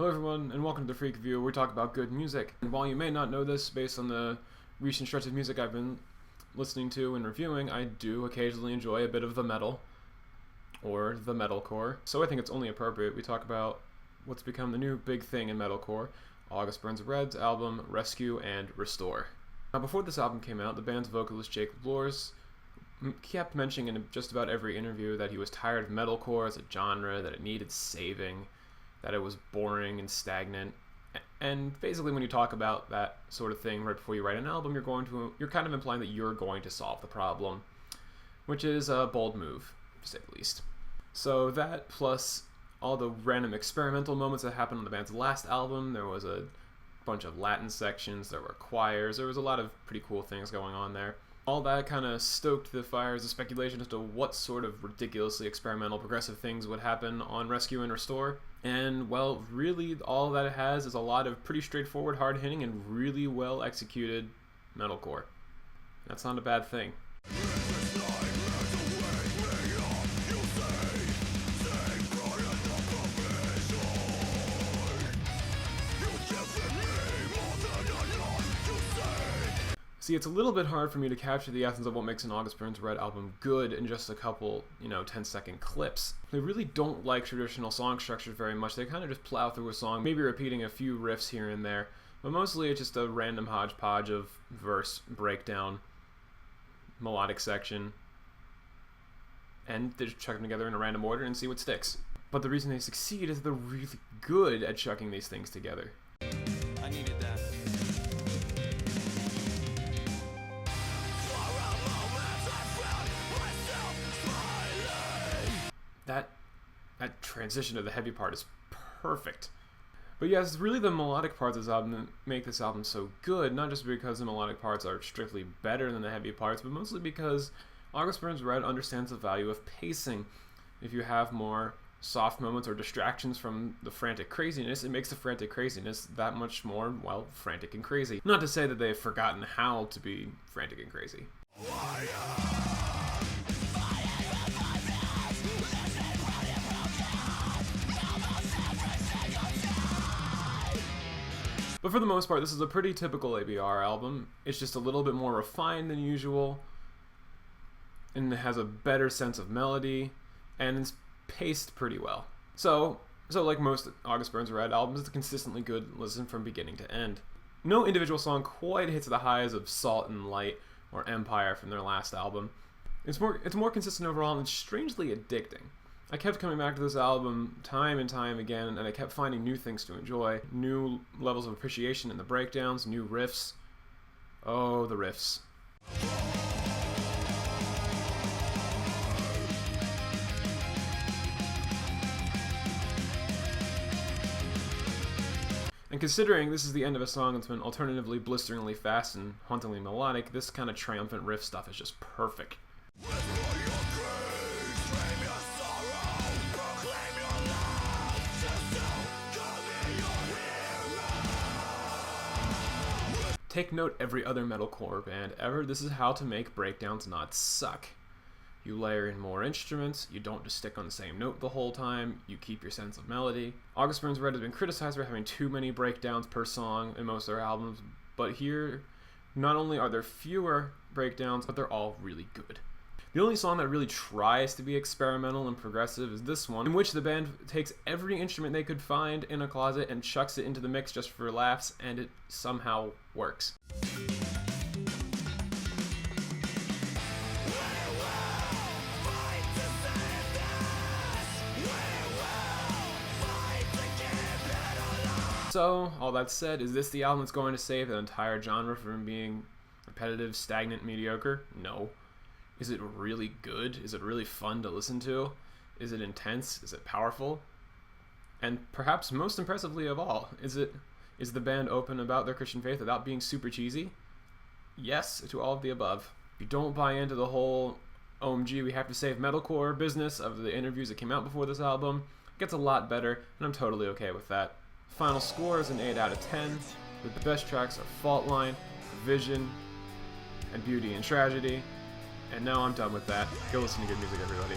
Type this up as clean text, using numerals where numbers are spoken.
Hello everyone, and welcome to The Freak View, where we talk about good music. And while you may not know this based on the recent stretch of music I've been listening to and reviewing, I do occasionally enjoy a bit of the metal, or the metalcore. So I think it's only appropriate we talk about what's become the new big thing in metalcore, August Burns Red's album Rescue and Restore. Now before this album came out, the band's vocalist Jacob Lors kept mentioning in just about every interview that he was tired of metalcore as a genre, that it needed saving, that it was boring and stagnant. And basically when you talk about that sort of thing right before you write an album, you're kind of implying that you're going to solve the problem, which is a bold move, to say the least. So that plus all the random experimental moments that happened on the band's last album, there was a bunch of Latin sections, there were choirs, there was a lot of pretty cool things going on there. All that kind of stoked the fires of speculation as to what sort of ridiculously experimental progressive things would happen on Rescue and Restore. And, well, really all that it has is a lot of pretty straightforward, hard-hitting, and really well-executed metalcore. That's not a bad thing. See, it's a little bit hard for me to capture the essence of what makes an August Burns Red album good in just a couple, 10-second clips. They really don't like traditional song structures very much. They kind of just plow through a song, maybe repeating a few riffs here and there, but mostly it's just a random hodgepodge of verse, breakdown, melodic section, and they just chuck them together in a random order and see what sticks. But the reason they succeed is they're really good at chucking these things together. I needed that. That transition to the heavy part is perfect. But yes, it's really the melodic parts of this album that make this album so good, not just because the melodic parts are strictly better than the heavy parts, but mostly because August Burns Red understands the value of pacing. If you have more soft moments or distractions from the frantic craziness, it makes the frantic craziness that much more, well, frantic and crazy. Not to say that they've forgotten how to be frantic and crazy. But for the most part, this is a pretty typical ABR album. It's just a little bit more refined than usual, and it has a better sense of melody, and it's paced pretty well. So like most August Burns Red albums, it's a consistently good listen from beginning to end. No individual song quite hits the highs of Salt and Light or Empire from their last album. It's more consistent overall, and it's strangely addicting. I kept coming back to this album time and time again, and I kept finding new things to enjoy, new levels of appreciation in the breakdowns, new riffs. Oh, the riffs. And considering this is the end of a song that's been alternatively blisteringly fast and hauntingly melodic, this kind of triumphant riff stuff is just perfect. Take note, every other metalcore band ever, this is how to make breakdowns not suck. You layer in more instruments, you don't just stick on the same note the whole time, you keep your sense of melody. August Burns Red has been criticized for having too many breakdowns per song in most of their albums, but here, not only are there fewer breakdowns, but they're all really good. The only song that really tries to be experimental and progressive is this one, in which the band takes every instrument they could find in a closet and chucks it into the mix just for laughs, and it somehow works. So, all that said, is this the album that's going to save the entire genre from being repetitive, stagnant, mediocre? No. Is it really good? Is it really fun to listen to? Is it intense? Is it powerful? And perhaps most impressively of all, is the band open about their Christian faith without being super cheesy? Yes, to all of the above. If you don't buy into the whole OMG, we have to save metalcore business of the interviews that came out before this album, it gets a lot better, and I'm totally okay with that. Final score is an 8 out of 10, with the best tracks are Fault Line, Vision, and Beauty and Tragedy. And now I'm done with that. Go listen to good music, everybody.